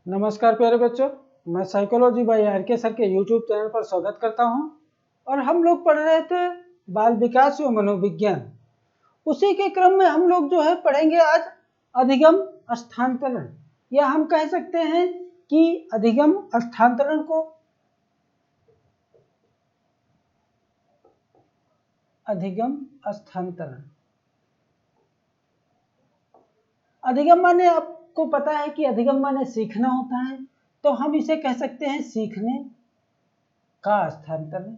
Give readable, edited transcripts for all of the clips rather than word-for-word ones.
नमस्कार प्यारे बच्चों, मैं साइकोलॉजी बाय आर के सर के यूट्यूब चैनल पर स्वागत करता हूं। और हम लोग पढ़ रहे थे बाल विकास व मनोविज्ञान। उसी के क्रम में हम लोग जो है पढ़ेंगे आज अधिगम स्थानांतरण, या हम कह सकते हैं कि अधिगम स्थानांतरण को अधिगम स्थानांतरण। अधिगम माने आपको पता है कि अधिगम माने सीखना होता है, तो हम इसे कह सकते हैं सीखने का स्थानांतरण।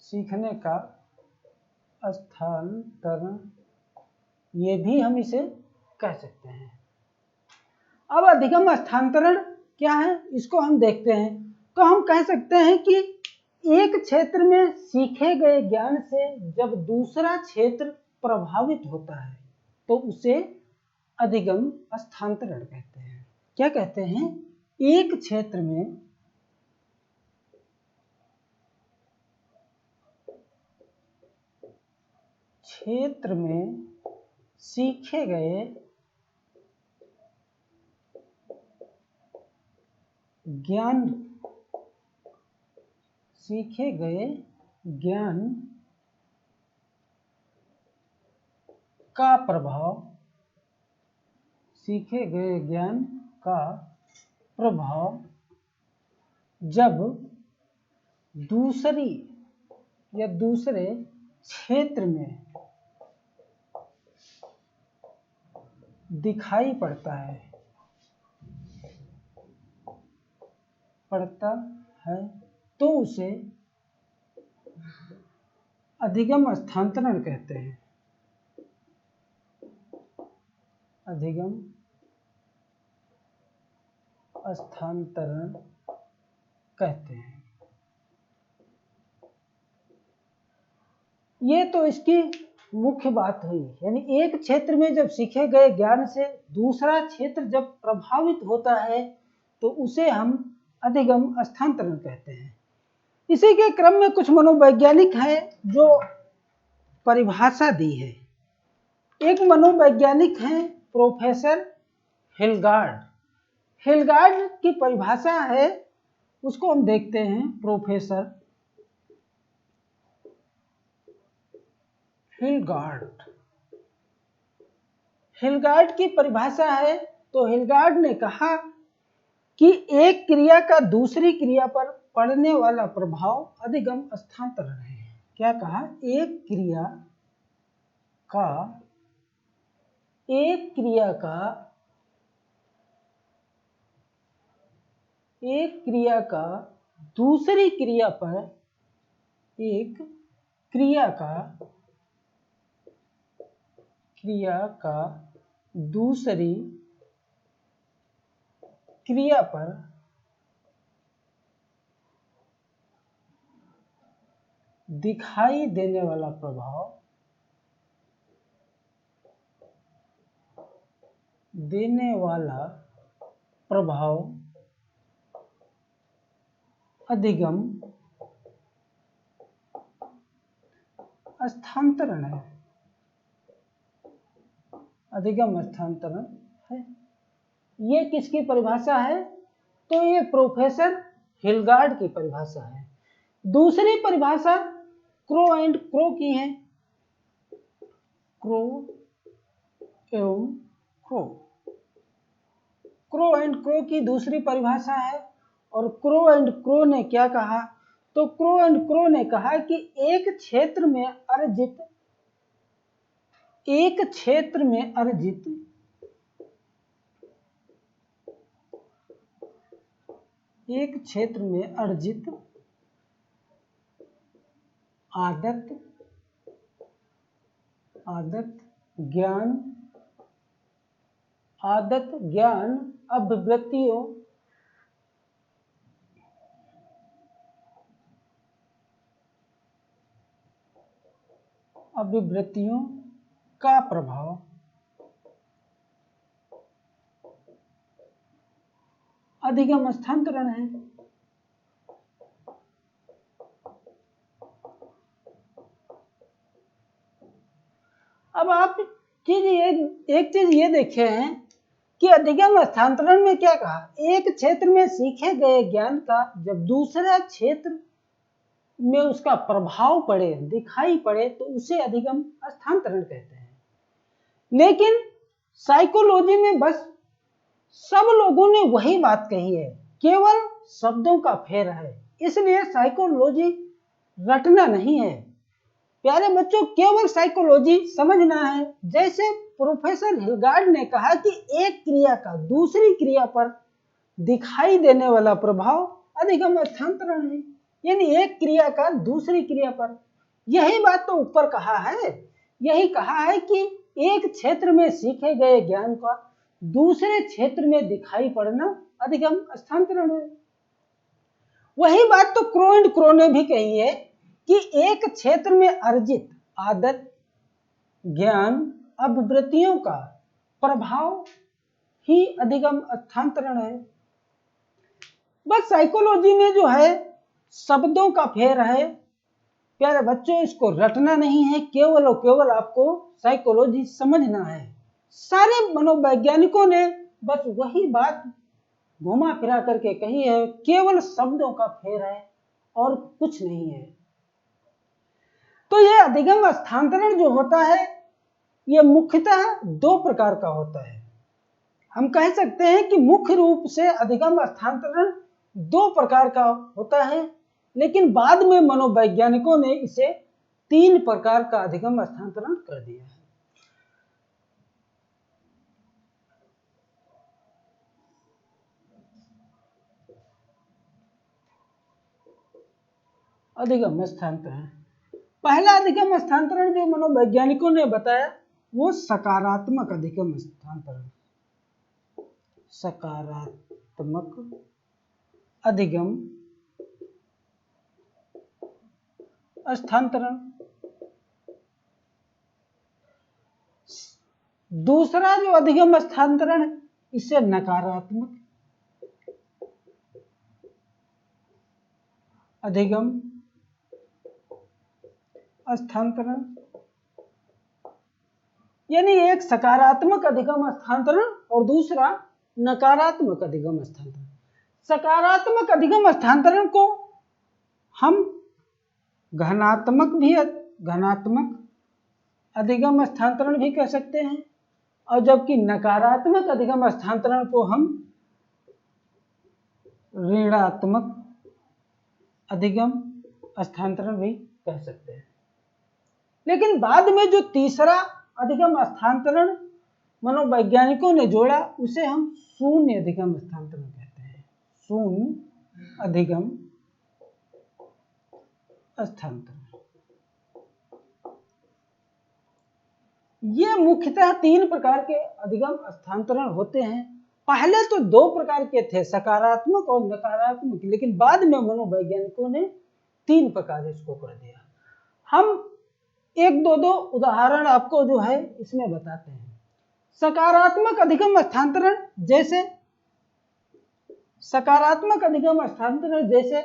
सीखने का स्थानांतरण, ये भी हम इसे कह सकते हैं। अब अधिगम स्थानांतरण क्या है, इसको हम देखते हैं। तो हम कह सकते हैं कि एक क्षेत्र में सीखे गए ज्ञान से जब दूसरा क्षेत्र प्रभावित होता है तो उसे अधिगम स्थानांतरण कहते हैं। क्या कहते हैं? एक क्षेत्र में सीखे गए ज्ञान का प्रभाव, सीखे गए ज्ञान का प्रभाव जब दूसरी या दूसरे क्षेत्र में दिखाई पड़ता है तो उसे अधिगम स्थानांतरण कहते हैं। अधिगम स्थानांतरण कहते हैं। ये तो इसकी मुख्य बात हुई, यानी एक क्षेत्र में जब सीखे गए ज्ञान से दूसरा क्षेत्र जब प्रभावित होता है तो उसे हम अधिगम स्थानांतरण कहते हैं। इसी के क्रम में कुछ मनोवैज्ञानिक हैं जो परिभाषा दी है। एक मनोवैज्ञानिक हैं प्रोफेसर हिलगार्ड। हिलगार्ड की परिभाषा है, उसको हम देखते हैं। प्रोफेसर हिलगार्ड की परिभाषा है। तो हिलगार्ड ने कहा कि एक क्रिया का दूसरी क्रिया पर पड़ने वाला प्रभाव अधिगम स्थानांतरण है। क्या कहा? एक क्रिया का दूसरी क्रिया पर, एक क्रिया का दूसरी क्रिया पर दिखाई देने वाला प्रभाव अधिगम स्थानांतरण है। अधिगम स्थानांतरण है। ये किसकी परिभाषा है? तो ये प्रोफेसर हिलगार्ड की परिभाषा है। दूसरी परिभाषा क्रो एंड क्रो की है। क्रो एंड क्रो की दूसरी परिभाषा है। और क्रो एंड क्रो ने क्या कहा? तो क्रो एंड क्रो ने कहा कि एक क्षेत्र में अर्जित आदत ज्ञान अभिवृत्तियों का प्रभाव अधिगम स्थानांतरण है। अब आप एक चीज ये देखे हैं कि अधिगम हस्तांतरण में क्या कहा, एक क्षेत्र में सीखे गए ज्ञान का जब दूसरा क्षेत्र में उसका प्रभाव पड़े, दिखाई पड़े, तो उसे अधिगम हस्तांतरण कहते हैं। लेकिन साइकोलॉजी में बस सब लोगों ने वही बात कही है, केवल शब्दों का फेर है, इसलिए साइकोलॉजी रटना नहीं है। प्यारे बच्चों, केवल साइकोलॉजी समझना है। जैसे प्रोफेसर हिलगार्ड ने कहा कि एक क्रिया का दूसरी क्रिया पर दिखाई देने वाला प्रभाव अधिगम हस्तांतरण है, यानी एक क्रिया का दूसरी क्रिया पर। यही बात तो ऊपर कहा है, यही कहा है कि एक क्षेत्र में सीखे गए ज्ञान का दूसरे क्षेत्र में दिखाई पड़ना अधिगम हस्तांतरण है। वही बात तो क्रो एंड क्रो ने भी कही है कि एक क्षेत्र में अर्जित आदत, ज्ञान, अभिवृत्तियों का प्रभाव ही अधिगम हस्तांतरण है। बस साइकोलॉजी में जो है शब्दों का फेर है। प्यारे बच्चों, इसको रटना नहीं है, केवल और केवल आपको साइकोलॉजी समझना है। सारे मनोवैज्ञानिकों ने बस वही बात घुमा फिरा करके कही है, केवल शब्दों का फेर है और कुछ नहीं है। तो यह अधिगम हस्तांतरण जो होता है, यह मुख्यतः दो प्रकार का होता है। हम कह सकते हैं कि मुख्य रूप से अधिगम हस्तांतरण दो प्रकार का होता है, लेकिन बाद में मनोवैज्ञानिकों ने इसे 3 प्रकार का अधिगम हस्तांतरण कर दिया है। अधिगम हस्तांतरण, पहला अधिगम हस्तांतरण जो मनोवैज्ञानिकों ने बताया वो सकारात्मक अधिगम हस्तांतरण। सकारात्मक अधिगम हस्तांतरण। दूसरा जो अधिगम हस्तांतरण है, इसे नकारात्मक अधिगम हस्तांतरण, यानी एक सकारात्मक अधिगम हस्तांतरण और दूसरा नकारात्मक अधिगम हस्तांतरण। सकारात्मक अधिगम हस्तांतरण को हम घनात्मक अधिगम हस्तांतरण भी कह सकते हैं, और जबकि नकारात्मक अधिगम हस्तांतरण को हम ऋणात्मक अधिगम हस्तांतरण भी कह सकते हैं। लेकिन बाद में जो तीसरा अधिगम हस्तांतरण मनोवैज्ञानिकों ने जोड़ा, उसे हम शून्य अधिगम हस्तांतरण कहते हैं। शून्य अधिगम हस्तांतरण। ये मुख्यतः 3 प्रकार के अधिगम हस्तांतरण होते हैं। पहले तो 2 प्रकार के थे, सकारात्मक और नकारात्मक, लेकिन बाद में मनोवैज्ञानिकों ने 3 प्रकार इसको कर दिया। हम एक दो उदाहरण आपको जो है इसमें बताते हैं। सकारात्मक अधिगम हस्तांतरण जैसे, सकारात्मक अधिगम हस्तांतरण जैसे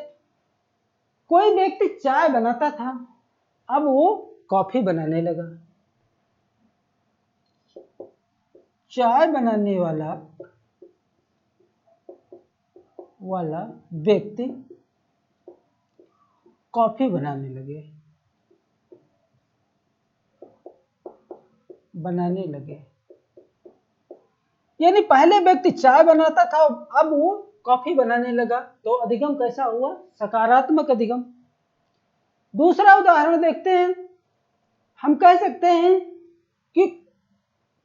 कोई व्यक्ति चाय बनाता था, अब वो कॉफी बनाने लगा। चाय बनाने वाला व्यक्ति कॉफी बनाने लगे। यानी पहले व्यक्ति चाय बनाता था, अब वो कॉफी बनाने लगा, तो अधिगम कैसा हुआ? सकारात्मक अधिगम। दूसरा उदाहरण देखते हैं। हम कह सकते हैं कि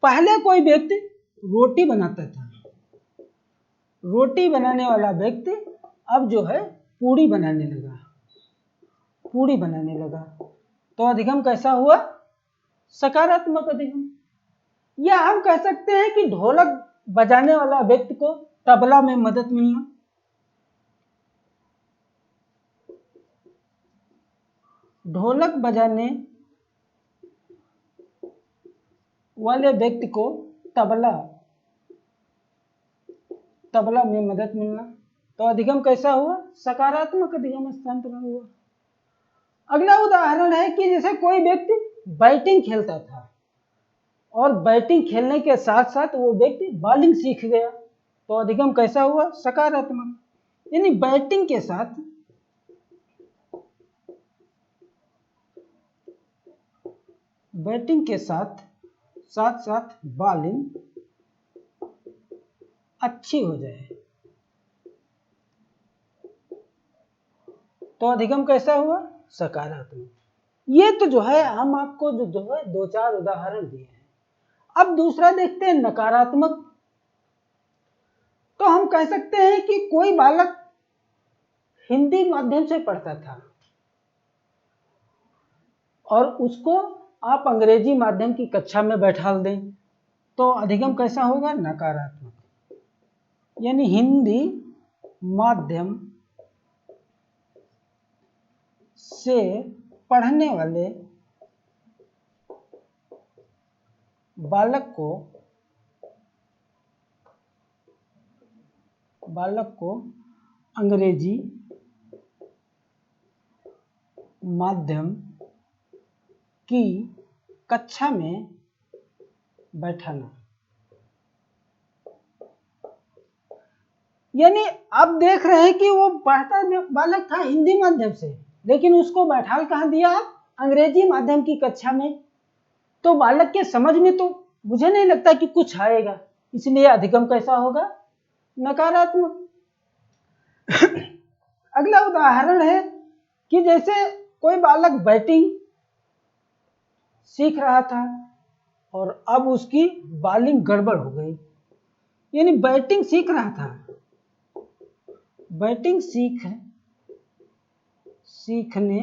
पहले कोई व्यक्ति रोटी बनाता था, रोटी बनाने वाला व्यक्ति अब जो है पूड़ी बनाने लगा, तो अधिगम कैसा हुआ? सकारात्मक अधिगम। या हम कह सकते हैं कि ढोलक बजाने वाला व्यक्ति को तबला में मदद मिलना, ढोलक बजाने वाले व्यक्ति को तबला में मदद मिलना, तो अधिगम कैसा हुआ? सकारात्मक अधिगम हस्तांतरण हुआ। अगला उदाहरण है कि जैसे कोई व्यक्ति बैटिंग खेलता था, और बैटिंग खेलने के साथ साथ वो व्यक्ति बॉलिंग सीख गया, तो अधिगम कैसा हुआ? सकारात्मक। यानी बैटिंग के साथ साथ बॉलिंग अच्छी हो जाए, तो अधिगम कैसा हुआ? सकारात्मक। ये तो जो है हम आपको जो है 2-4 उदाहरण दिए हैं। अब दूसरा देखते हैं नकारात्मक। तो हम कह सकते हैं कि कोई बालक हिंदी माध्यम से पढ़ता था और उसको आप अंग्रेजी माध्यम की कक्षा में बैठा दें, तो अधिगम कैसा होगा? नकारात्मक। यानी हिंदी माध्यम से पढ़ने वाले बालक को अंग्रेजी माध्यम की कक्षा में बैठाना। यानी अब देख रहे हैं कि वो पढ़ता बालक था हिंदी माध्यम से, लेकिन उसको बैठाल कहाँ दिया आप? अंग्रेजी माध्यम की कक्षा में। तो बालक के समझ में तो मुझे नहीं लगता कि कुछ आएगा, इसलिए अधिगम कैसा होगा? नकारात्मक। अगला उदाहरण है कि जैसे कोई बालक बैटिंग सीख रहा था और अब उसकी बॉलिंग गड़बड़ हो गई। यानी बैटिंग सीख रहा था, बैटिंग सीखने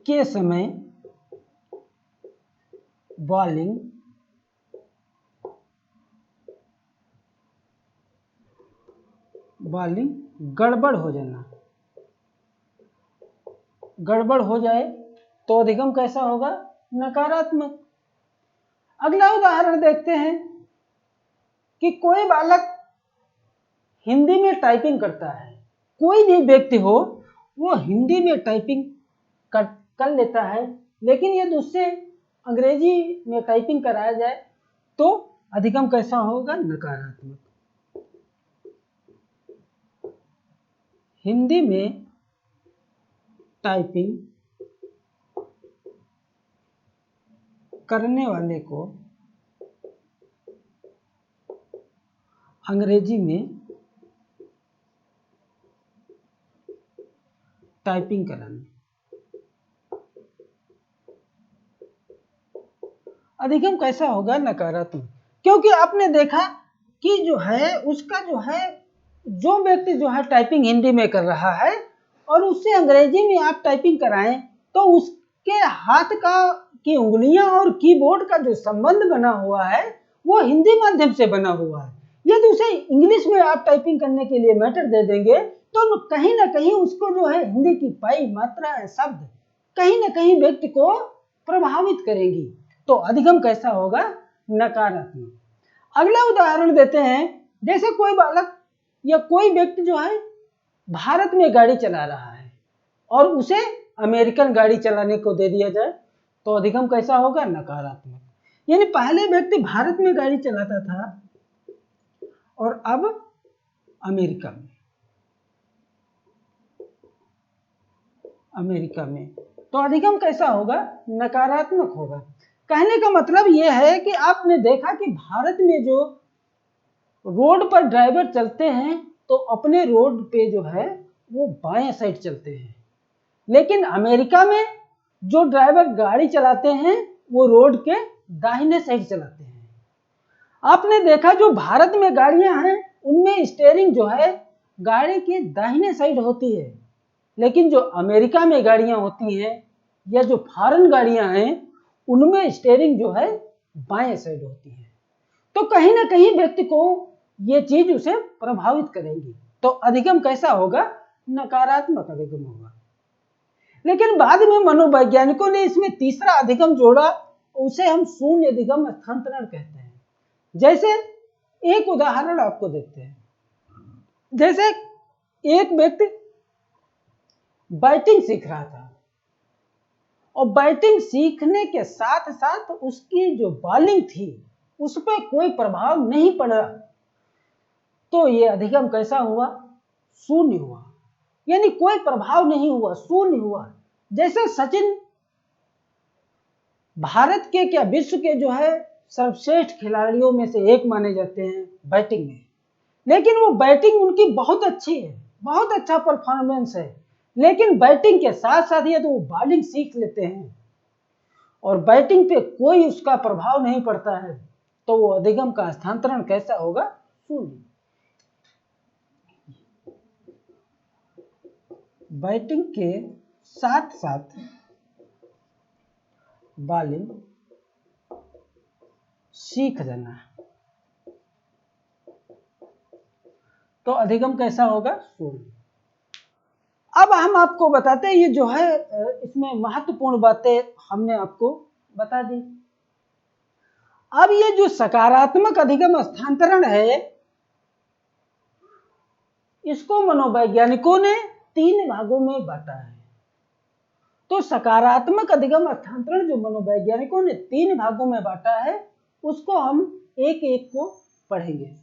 के समय बॉलिंग गड़बड़ हो जाना, गड़बड़ हो जाए तो अधिगम कैसा होगा? नकारात्मक। अगला उदाहरण देखते हैं कि कोई बालक हिंदी में टाइपिंग करता है, कोई भी व्यक्ति हो वो हिंदी में टाइपिंग कर लेता है, लेकिन यदि उससे अंग्रेजी में टाइपिंग कराया जाए तो अधिगम कैसा होगा? नकारात्मक। हिंदी में टाइपिंग करने वाले को अंग्रेजी में टाइपिंग कराना, अधिगम कैसा होगा? नकारात्मक। क्योंकि आपने देखा कि जो है उसका जो व्यक्ति टाइपिंग हिंदी में कर रहा है और उससे अंग्रेजी में आप टाइपिंग कराएं तो उसके हाथ की उंगलियां और कीबोर्ड का जो संबंध बना हुआ है वो हिंदी माध्यम से बना हुआ है। यदि उसे इंग्लिश में आप टाइपिंग करने के लिए मैटर दे देंगे तो कहीं ना कहीं उसको हिंदी की पाई मात्रा शब्द कहीं ना कहीं व्यक्ति को प्रभावित करेगी, तो अधिगम कैसा होगा? नकारात्मक। अगला उदाहरण देते हैं, जैसे कोई बालक या कोई व्यक्ति भारत में गाड़ी चला रहा है और उसे अमेरिकन गाड़ी चलाने को दे दिया जाए तो अधिगम कैसा होगा? नकारात्मक। यानी पहले व्यक्ति भारत में गाड़ी चलाता था और अब अमेरिका में, तो अधिगम कैसा होगा? नकारात्मक होगा। कहने का मतलब यह है कि आपने देखा कि भारत में जो रोड पर ड्राइवर चलते हैं तो अपने रोड पे वो बाएं साइड चलते हैं, लेकिन अमेरिका में जो ड्राइवर गाड़ी चलाते हैं वो रोड के दाहिने साइड चलाते हैं। आपने देखा जो भारत में गाड़ियां हैं उनमें स्टीयरिंग गाड़ी के दाहिने साइड होती है, लेकिन जो अमेरिका में गाड़ियां होती हैं या जो फॉरेन गाड़ियां हैं उनमें स्टीयरिंग बाएं साइड होती है। तो कहीं ना कहीं व्यक्ति को ये चीज उसे प्रभावित करेगी, तो अधिगम कैसा होगा? नकारात्मक अधिगम होगा। लेकिन बाद में मनोवैज्ञानिकों ने इसमें तीसरा अधिगम जोड़ा, उसे हम शून्य अधिगम स्थानांतरण कहते हैं। जैसे एक उदाहरण आपको देते हैं, जैसे एक व्यक्ति बैटिंग सीख रहा था और बैटिंग सीखने के साथ साथ उसकी जो बॉलिंग थी उस पर कोई प्रभाव नहीं पड़ा, तो ये अधिगम कैसा हुआ? शून्य हुआ। यानी कोई प्रभाव नहीं हुआ, शून्य हुआ। जैसे सचिन भारत के क्या विश्व के जो है सर्वश्रेष्ठ खिलाड़ियों में से एक माने जाते हैं बैटिंग में, लेकिन वो बैटिंग उनकी बहुत अच्छी है, बहुत अच्छा परफॉर्मेंस है, लेकिन बैटिंग के साथ साथ यदि वो बॉलिंग सीख लेते हैं और बैटिंग पे कोई उसका प्रभाव नहीं पड़ता है, तो वो अधिगम का हस्तांतरण कैसा होगा? शून्य। बैटिंग के साथ साथ बॉलिंग सीख जाना, तो अधिगम कैसा होगा? शून्य। अब हम आपको बताते हैं, ये जो है इसमें महत्वपूर्ण बातें हमने आपको बता दी। अब ये जो सकारात्मक अधिगम हस्तांतरण है, इसको मनोवैज्ञानिकों ने 3 भागों में बांटा है। तो सकारात्मक अधिगम हस्तांतरण जो मनोवैज्ञानिकों ने 3 भागों में बांटा है, उसको हम एक एक को पढ़ेंगे।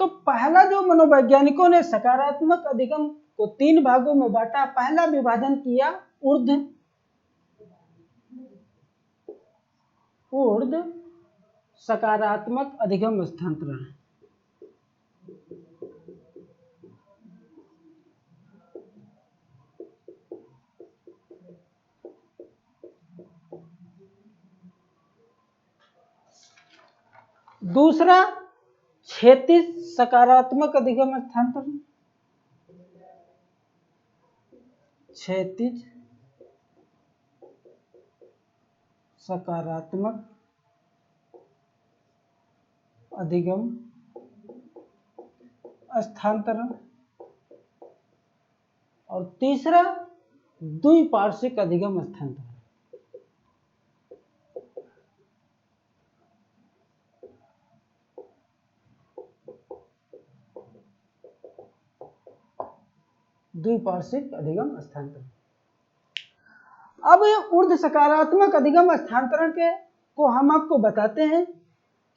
तो पहला जो मनोवैज्ञानिकों ने सकारात्मक अधिगम को 3 भागों में बांटा, पहला विभाजन किया ऊर्ध्व सकारात्मक अधिगम हस्तांतरण। दूसरा क्षैतिज सकारात्मक अधिगम हस्तांतरण, क्षैतिज सकारात्मक अधिगम हस्तांतरण। और तीसरा द्विपार्श्विक अधिगम हस्तांतरण। द्विपार्श्विक अधिगम हस्तांतरण। अब ये ऊर्ध्व सकारात्मक अधिगम हस्तांतरण के को हम आपको बताते हैं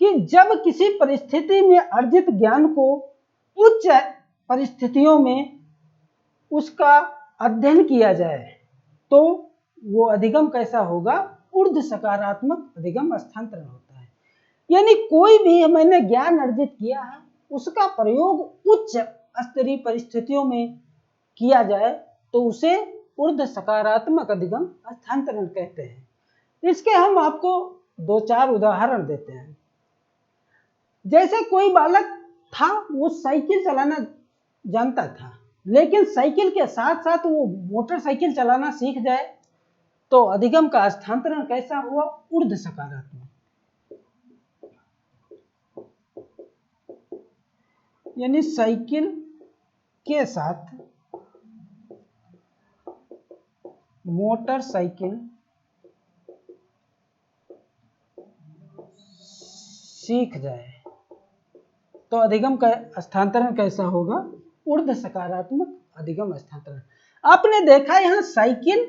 कि जब किसी परिस्थिति में अर्जित ज्ञान को उच्च परिस्थितियों में उसका अध्ययन किया जाए, तो वो अधिगम कैसा होगा? ऊर्ध्व सकारात्मक अधिगम हस्तांतरण होता है। यानी कोई भी मैंने ज्ञान अर्जित किया है, उसका प्रयोग उच्च स्तरीय परिस्थितियों में किया जाए, तो उसे ऊर्ध्व सकारात्मक अधिगम हस्तांतरण कहते हैं। इसके हम आपको 2-4 उदाहरण देते हैं। जैसे कोई बालक था, वो साइकिल चलाना जानता था, लेकिन साइकिल के साथ साथ वो मोटरसाइकिल चलाना सीख जाए, तो अधिगम का हस्तांतरण कैसा हुआ? ऊर्ध्व सकारात्मक। यानी साइकिल के साथ मोटरसाइकिल सीख जाए, तो अधिगम का हस्तांतरण कैसा होगा? ऊर्ध्व सकारात्मक अधिगम हस्तांतरण। आपने देखा यहाँ साइकिल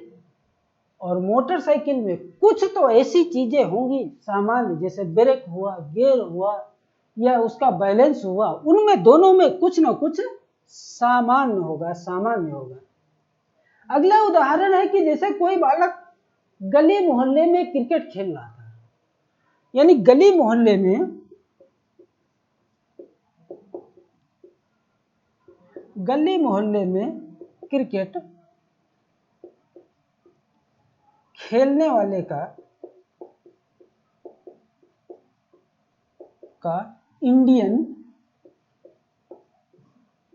और मोटरसाइकिल में कुछ तो ऐसी चीजें होंगी सामान्य, जैसे ब्रेक हुआ, गियर हुआ, या उसका बैलेंस हुआ, उनमें दोनों में कुछ ना कुछ सामान्य होगा। अगला उदाहरण है कि जैसे कोई बालक गली मोहल्ले में क्रिकेट खेल रहा था, यानी गली मोहल्ले में क्रिकेट खेलने वाले का इंडियन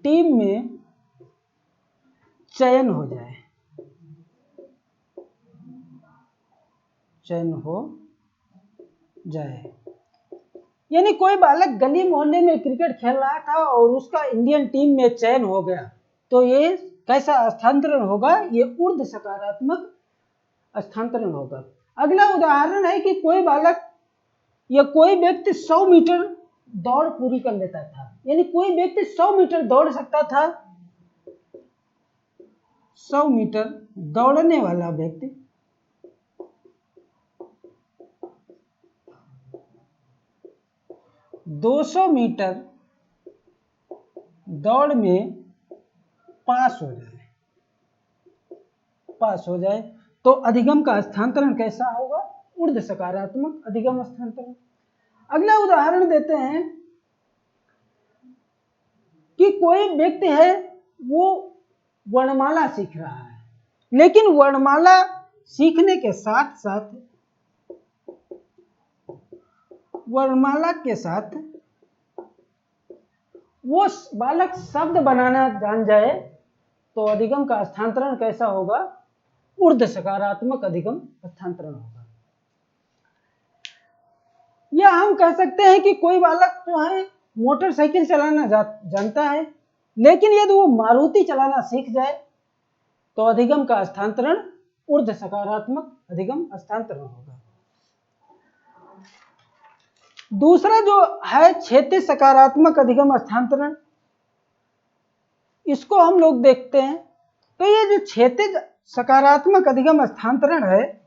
टीम में चयन हो जाए, यानी कोई बालक गली मोहल्ले में क्रिकेट खेल रहा था और उसका इंडियन टीम में चयन हो गया, तो ये कैसा स्थानांतरण होगा? ये ऊर्ध्व सकारात्मक स्थानांतरण होगा। अगला उदाहरण है कि कोई बालक या कोई व्यक्ति 100 मीटर दौड़ पूरी कर लेता था, यानी कोई व्यक्ति 100 मीटर दौड़ सकता था। 100 मीटर दौड़ने वाला व्यक्ति 200 मीटर दौड़ में पास हो जाए तो अधिगम का स्थानांतरण कैसा होगा? ऊर्ध्व सकारात्मक अधिगम स्थानांतरण। अगला उदाहरण देते हैं कि कोई व्यक्ति है, वो वर्णमाला सीख रहा है, लेकिन वर्णमाला सीखने के साथ साथ वो बालक शब्द बनाना जान जाए तो अधिगम का स्थानांतरण कैसा होगा? ऊर्ध्व सकारात्मक अधिगम स्थानांतरण होगा। या हम कह सकते हैं कि कोई बालक जो है मोटरसाइकिल चलाना जानता है, लेकिन यदि वो मारुति चलाना सीख जाए तो अधिगम का स्थानांतरण ऊर्ध्व सकारात्मक अधिगम स्थानांतरण होगा। दूसरा जो है क्षैतिज सकारात्मक अधिगम स्थानांतरण, इसको हम लोग देखते हैं। तो ये जो क्षैतिज सकारात्मक अधिगम स्थानांतरण है,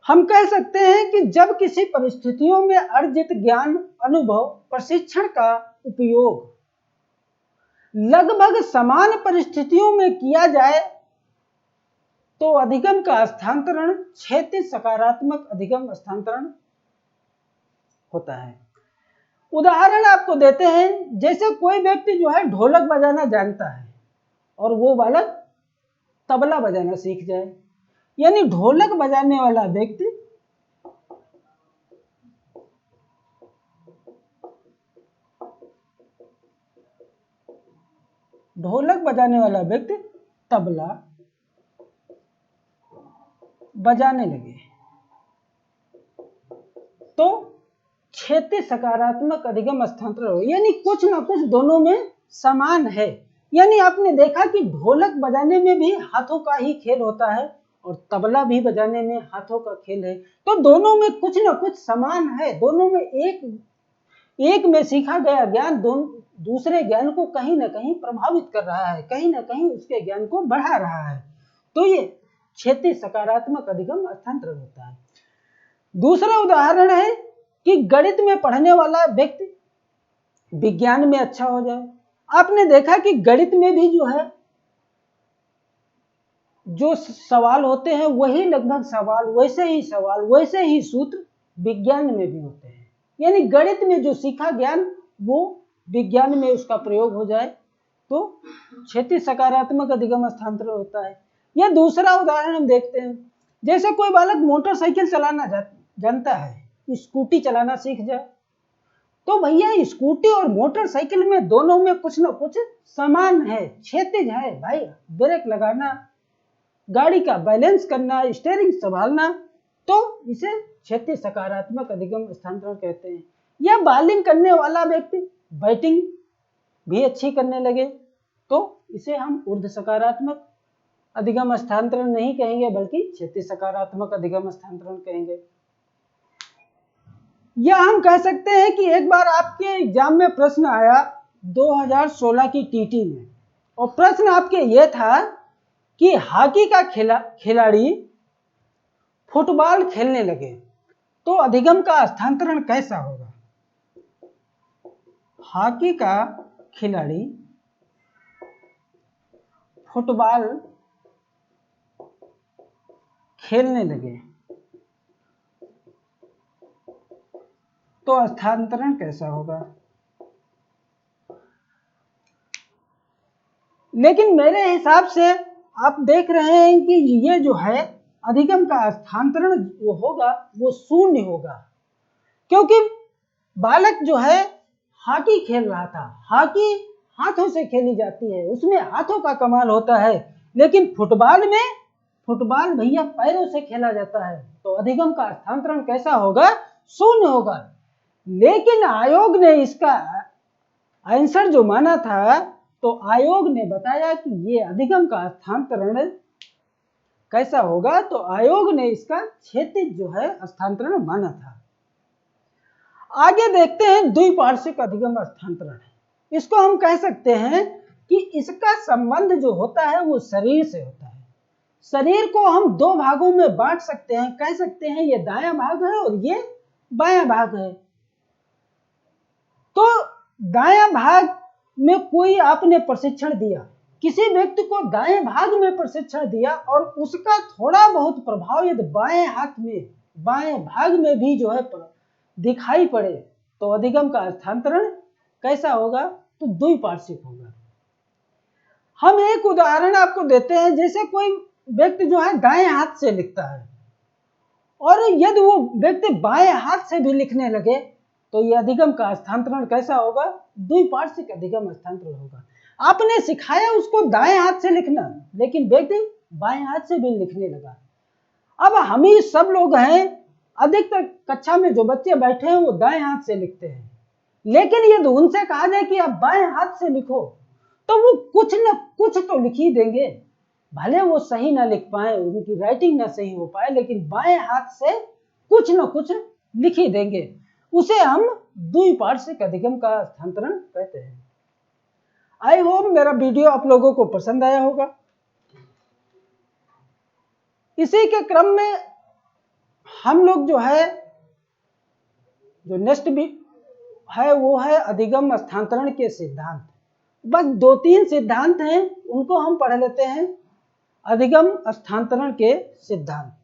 हम कह सकते हैं कि जब किसी परिस्थितियों में अर्जित ज्ञान, अनुभव, प्रशिक्षण का उपयोग लगभग समान परिस्थितियों में किया जाए तो अधिगम का स्थानांतरण क्षैतिज सकारात्मक अधिगम स्थानांतरण होता है। उदाहरण आपको देते हैं, जैसे कोई व्यक्ति जो है ढोलक बजाना जानता है और वो बालक तबला बजाना सीख जाए, यानी ढोलक बजाने वाला व्यक्ति तबला बजाने लगे तो क्षैतिज सकारात्मक अधिगम स्थानांतरण हो, यानी कुछ ना कुछ दोनों में समान है। यानी आपने देखा कि ढोलक बजाने में भी हाथों का ही खेल होता है और तबला भी बजाने में हाथों का खेल है, तो दोनों में कुछ ना कुछ समान है। दोनों में एक में सीखा गया ज्ञान दूसरे ज्ञान को कहीं ना कहीं प्रभावित कर रहा है, कहीं ना कहीं उसके ज्ञान को बढ़ा रहा है, तो ये क्षैतिज सकारात्मक अधिगम स्थानांतरण होता है। दूसरा उदाहरण है कि गणित में पढ़ने वाला व्यक्ति विज्ञान में अच्छा हो जाए। आपने देखा कि गणित में भी जो है जो सवाल होते हैं वही लगभग सवाल वैसे ही सूत्र विज्ञान में भी होते हैं, यानी गणित में जो सीखा ज्ञान वो विज्ञान में उसका प्रयोग हो जाए तो क्षैतिज सकारात्मक अधिगम स्थानांतरण होता है। या दूसरा उदाहरण हम देखते हैं, जैसे कोई बालक मोटरसाइकिल चलाना जानता है, स्कूटी चलाना सीख जाए, तो भैया स्कूटी और मोटरसाइकिल में दोनों में कुछ ना कुछ समान है, क्षैतिज है भाई। ब्रेक लगाना, गाड़ी का बैलेंस करना, स्टीयरिंग संभालना, तो इसे क्षैतिज सकारात्मक अधिगम स्थानांतरण कहते हैं। या बॉलिंग करने वाला व्यक्ति बैटिंग भी अच्छी करने लगे तो इसे हम ऊर्ध्व सकारात्मक अधिगम स्थानांतरण नहीं कहेंगे बल्कि क्षैतिज सकारात्मक अधिगम स्थानांतरण कहेंगे। या हम कह सकते हैं कि एक बार आपके एग्जाम में प्रश्न आया 2016 की टीटी में, और प्रश्न आपके यह था कि हॉकी का खिलाड़ी फुटबॉल खेलने लगे तो अधिगम का स्थानांतरण कैसा होगा? हॉकी का खिलाड़ी फुटबॉल खेलने लगे तो स्थानांतरण कैसा होगा? लेकिन मेरे हिसाब से आप देख रहे हैं कि ये जो है अधिगम का स्थानांतरण जो होगा वो शून्य होगा, क्योंकि बालक जो है हॉकी खेल रहा था। हॉकी हाथों से खेली जाती है, उसमें हाथों का कमाल होता है, लेकिन फुटबॉल भैया पैरों से खेला जाता है, तो अधिगम का स्थानांतरण कैसा होगा? शून्य होगा। लेकिन आयोग ने इसका आंसर जो माना था, तो आयोग ने बताया कि ये अधिगम का स्थानांतरण कैसा होगा, तो आयोग ने इसका क्षैतिज जो है स्थानांतरण माना था। आगे देखते हैं द्विपार्श्विक अधिगम स्थानांतरण। इसको हम कह सकते हैं कि इसका संबंध जो होता है वो शरीर से होता है। शरीर को हम दो भागों में बांट सकते हैं, कह सकते हैं ये दायां भाग है और ये बायां भाग है। तो दायां भाग में कोई आपने प्रशिक्षण दिया, किसी व्यक्ति को दाएं भाग में प्रशिक्षण दिया और उसका थोड़ा बहुत प्रभाव यदि बाएं हाथ में, बाएं भाग में भी जो है दिखाई पड़े, तो अधिगम का स्थानांतरण कैसा होगा, तो द्विपार्श्विक होगा। हम एक उदाहरण आपको देते हैं, जैसे कोई व्यक्ति जो है दाएं हाथ से लिखता है और यदि वो व्यक्ति बाएं हाथ से भी लिखने लगे, तो ये अधिगम का स्थानांतरण कैसा होगा, द्विपार्श्विक अधिगम स्थानांतरण होगा। आपने सिखाया उसको दाएं हाथ से लिखना, लेकिन व्यक्ति बाएं हाथ से भी लिखने लगा। अब हम ही सब लोग हैं, अधिकतर कक्षा में जो बच्चे बैठे हैं वो दाएं हाथ से लिखते हैं, लेकिन यदि उनसे कहा जाए कि आप बाएं हाथ से लिखो, तो वो कुछ न कुछ तो लिख ही देंगे, भले वो सही ना लिख पाए, उनकी राइटिंग ना सही हो पाए, लेकिन बाएं हाथ से कुछ न कुछ लिख ही देंगे। उसे हम द्विपार्श्विक अधिगम का स्थानांतरण कहते हैं। आई होप मेरा वीडियो आप लोगों को पसंद आया होगा। इसी के क्रम में हम लोग जो है, जो नेक्स्ट भी है वो है अधिगम स्थानांतरण के सिद्धांत। बस 2-3 सिद्धांत हैं, उनको हम पढ़ लेते हैं। अधिगम स्थानांतरण के सिद्धांत।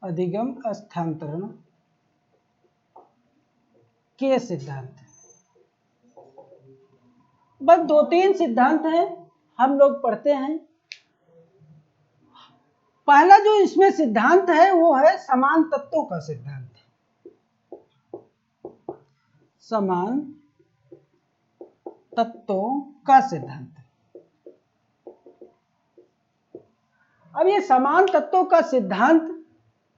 अधिगम स्थानांतरण के सिद्धांत, बस 2-3 सिद्धांत हैं, हम लोग पढ़ते हैं। पहला जो इसमें सिद्धांत है वो है समान तत्वों का सिद्धांत। समान तत्वों का सिद्धांत। अब ये समान तत्वों का सिद्धांत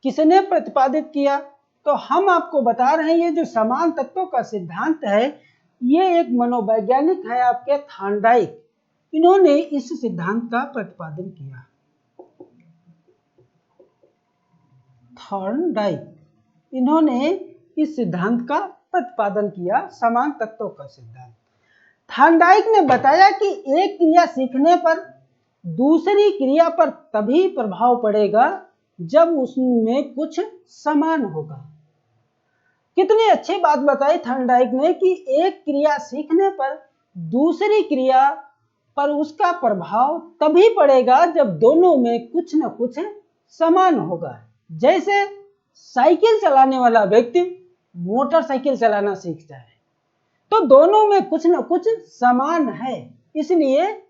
किसने प्रतिपादित किया, तो हम आपको बता रहे हैं, ये जो समान तत्वों का सिद्धांत है, ये एक मनोवैज्ञानिक है आपके थॉर्नडाइक, इन्होंने इस सिद्धांत का प्रतिपादन किया। थॉर्नडाइक, इन्होंने इस सिद्धांत का प्रतिपादन किया, समान तत्वों का सिद्धांत। थॉर्नडाइक ने बताया कि एक क्रिया सीखने पर दूसरी क्रिया पर तभी प्रभाव पड़ेगा जब उसमें कुछ समान होगा। कितनी अच्छी बात बताई थॉर्नडाइक ने कि एक क्रिया सीखने पर दूसरी क्रिया पर उसका प्रभाव तभी पड़ेगा जब दोनों में कुछ न कुछ समान होगा। जैसे साइकिल चलाने वाला व्यक्ति मोटरसाइकिल चलाना सीख जाए, तो दोनों में कुछ न कुछ समान है, इसलिए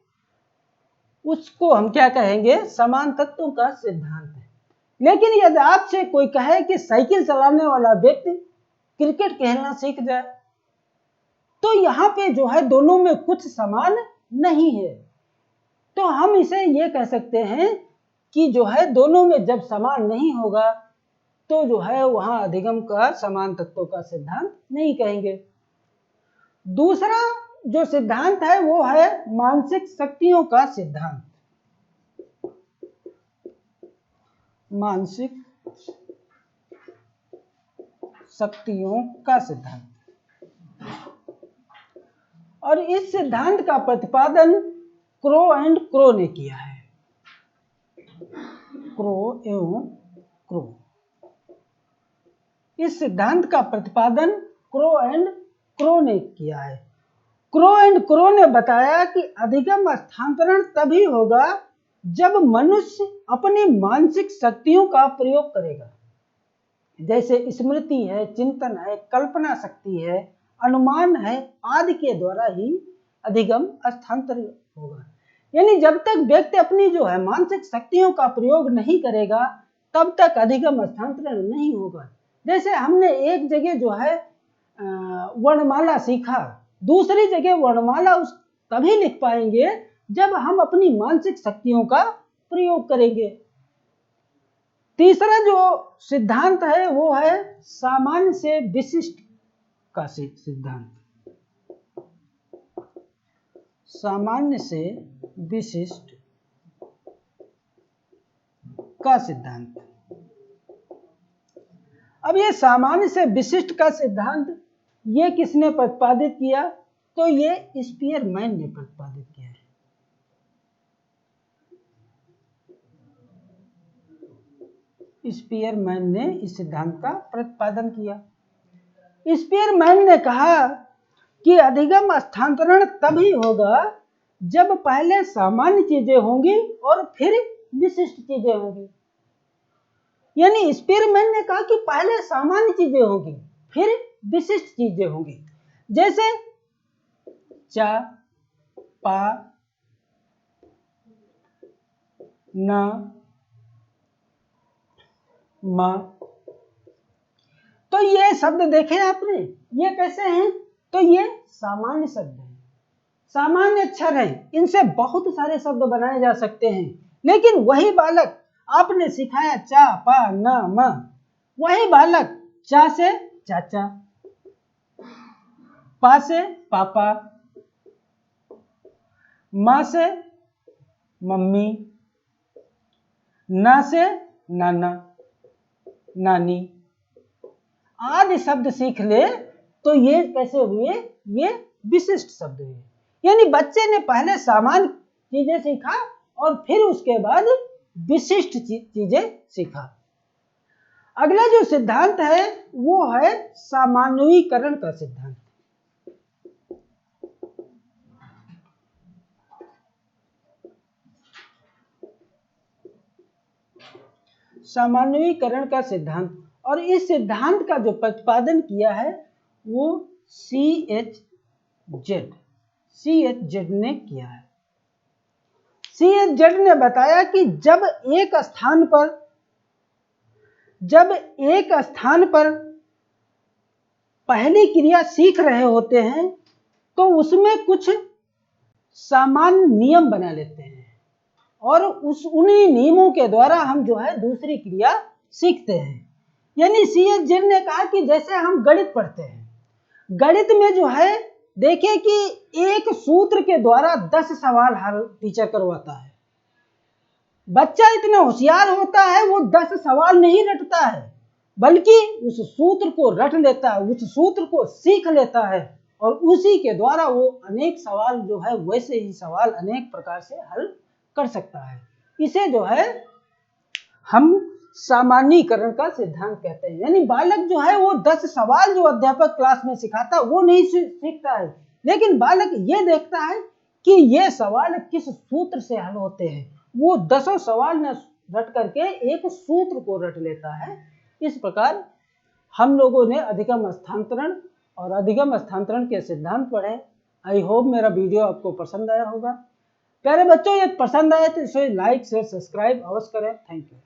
उसको हम क्या कहेंगे, समान तत्वों का सिद्धांत है। लेकिन यदि आपसे कोई कहे कि साइकिल चलाने वाला व्यक्ति क्रिकेट खेलना सीख जाए, तो यहाँ पे जो है दोनों में कुछ समान नहीं है, तो हम इसे ये कह सकते हैं कि जो है दोनों में जब समान नहीं होगा, तो जो है वहां अधिगम का समान तत्वों का सिद्धांत नहीं कहेंगे। दूसरा जो सिद्धांत है वो है मानसिक शक्तियों का सिद्धांत। मानसिक शक्तियों का सिद्धांत, और इस सिद्धांत का प्रतिपादन क्रो एंड क्रो ने किया है। क्रो एवं क्रो, इस सिद्धांत का प्रतिपादन क्रो एंड क्रो ने किया है। क्रो एंड क्रो ने बताया कि अधिगम स्थानांतरण तभी होगा जब मनुष्य अपनी मानसिक शक्तियों का प्रयोग करेगा, जैसे स्मृति है, चिंतन है, कल्पना शक्ति है, अनुमान है, आदि के द्वारा ही अधिगम स्थानांतरण होगा। यानी जब तक व्यक्ति अपनी जो है मानसिक शक्तियों का प्रयोग नहीं करेगा, तब तक अधिगम स्थानांतरण नहीं होगा। जैसे हमने एक जगह जो है वर्णमाला सीखा, दूसरी जगह वर्णमाला उस तभी लिख पाएंगे जब हम अपनी मानसिक शक्तियों का प्रयोग करेंगे। तीसरा जो सिद्धांत है वो है सामान्य से विशिष्ट का सिद्धांत। सामान्य से विशिष्ट का सिद्धांत। अब ये सामान्य से विशिष्ट का सिद्धांत ये किसने प्रतिपादित किया? तो ये स्पीयरमैन ने प्रतिपादित किया है। स्पीयरमैन ने इस सिद्धांत का प्रतिपादन किया। स्पीयरमैन ने कहा कि अधिगम स्थानांतरण तभी होगा जब पहले सामान्य चीजें होंगी और फिर विशिष्ट चीजें होंगी। यानी स्पीयरमैन ने कहा कि पहले सामान्य चीजें होंगी फिर विशिष्ट चीजें होंगी। जैसे चा, पा, न, मा। तो ये शब्द देखे आपने, ये कैसे हैं? तो ये सामान्य शब्द हैं, सामान्य अक्षर हैं। इनसे बहुत सारे शब्द बनाए जा सकते हैं। लेकिन वही बालक आपने सिखाया चा, पा, न, म, वही बालक चा से चाचा, पा से पापा, माँ से मम्मी, ना से नाना, नानी आदि शब्द सीख ले तो ये कैसे हुए? ये विशिष्ट शब्द हुए। यानी बच्चे ने पहले सामान्य चीजें सीखा और फिर उसके बाद विशिष्ट चीजें सीखा। अगला जो सिद्धांत है वो है सामान्यीकरण का सिद्धांत। सामान्यीकरण का सिद्धांत, और इस सिद्धांत का जो प्रतिपादन किया है वो CH जेड ने किया है। CH जेड ने बताया कि जब एक स्थान पर पहली क्रिया सीख रहे होते हैं तो उसमें कुछ सामान्य नियम बना लेते हैं और उन्हीं नियमों के द्वारा हम जो है दूसरी क्रिया सीखते हैं। यानी CH जेड ने कहा कि जैसे हम गणित पढ़ते हैं, गणित में जो है देखिए कि एक सूत्र के द्वारा 10 सवाल हल टीचर करवाता है। बच्चा इतना होशियार होता है वो 10 सवाल नहीं रटता है, बल्कि उस सूत्र को रट लेता है, उस सूत्र को सीख लेता है और उसी के द्वारा वो अनेक सवाल जो है वैसे ही सवाल अनेक प्रकार से हल कर सकता है। इसे जो है हम सामान्यीकरण का सिद्धांत कहते हैं। यानी बालक जो है वो 10 सवाल जो अध्यापक क्लास में सिखाता वो नहीं सीखता है, लेकिन बालक ये देखता है कि ये सवाल किस सूत्र से हल होते हैं। वो 10 सवाल न रट करके एक सूत्र को रट लेता है। इस प्रकार हम लोगों ने अधिगम स्थानांतरण और अधिगम स्थानांतरण के सिद्धांत पढ़े। आई होप मेरा वीडियो आपको पसंद आया होगा। प्यारे बच्चों, ये पसंद आए तो इसे लाइक शेयर सब्सक्राइब अवश्य करें। Thank you.